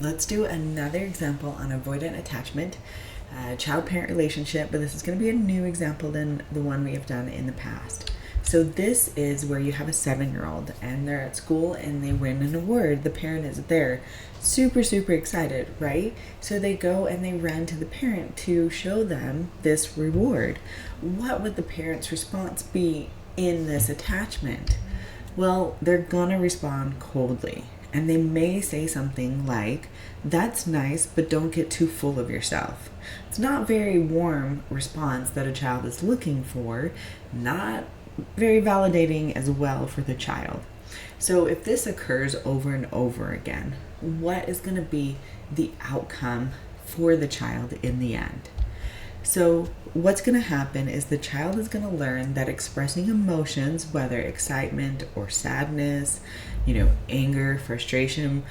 let's do another example on avoidant attachment, child-parent relationship, but this is going to be a new example than the one we have done in the past. So this is where you have a 7-year-old and they're at school and they win an award. The parent is there, super, super excited, right? So they go and they run to the parent to show them this reward. What would the parent's response be in this attachment? Well, they're gonna respond coldly. And they may say something like, "That's nice, but don't get too full of yourself." It's not a very warm response that a child is looking for, not very validating as well for the child. So if this occurs over and over again, what is going to be the outcome for the child in the end? So what's going to happen is the child is going to learn that expressing emotions, whether excitement or sadness, anger, frustration,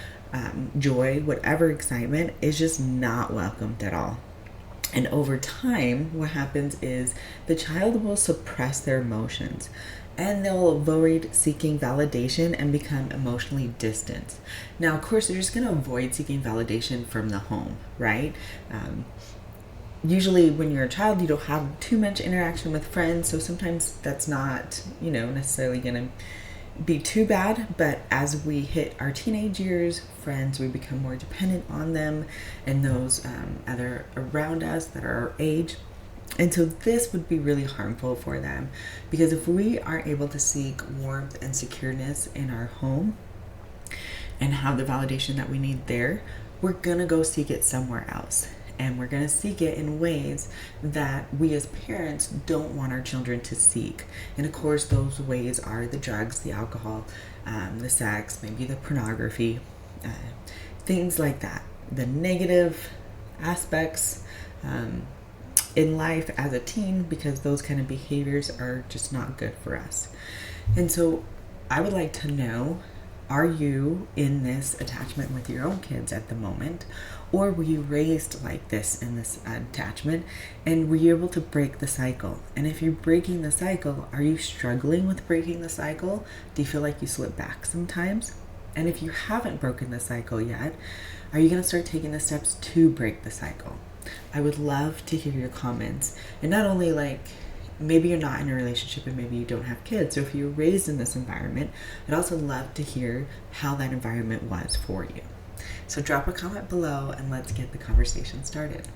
joy, whatever excitement, is just not welcomed at all. And over time, what happens is the child will suppress their emotions and they'll avoid seeking validation and become emotionally distant. Now, of course, they're just going to avoid seeking validation from the home, right? Usually when you're a child, you don't have too much interaction with friends, so sometimes that's not, necessarily going to be too bad. But as we hit our teenage years, friends, we become more dependent on them and those other around us that are our age. And so this would be really harmful for them, because if we aren't able to seek warmth and secureness in our home and have the validation that we need there, we're gonna go seek it somewhere else. And we're going to seek it in ways that we as parents don't want our children to seek. And of course, those ways are the drugs, the alcohol, the sex, maybe the pornography, things like that. The negative aspects in life as a teen, because those kind of behaviors are just not good for us. And so I would like to know, are you in this attachment with your own kids at the moment? Or were you raised like this in this attachment? And were you able to break the cycle? And if you're breaking the cycle, are you struggling with breaking the cycle? Do you feel like you slip back sometimes? And if you haven't broken the cycle yet, are you going to start taking the steps to break the cycle? I would love to hear your comments. And not only maybe you're not in a relationship and maybe you don't have kids. So if you were raised in this environment, I'd also love to hear how that environment was for you. So drop a comment below and let's get the conversation started.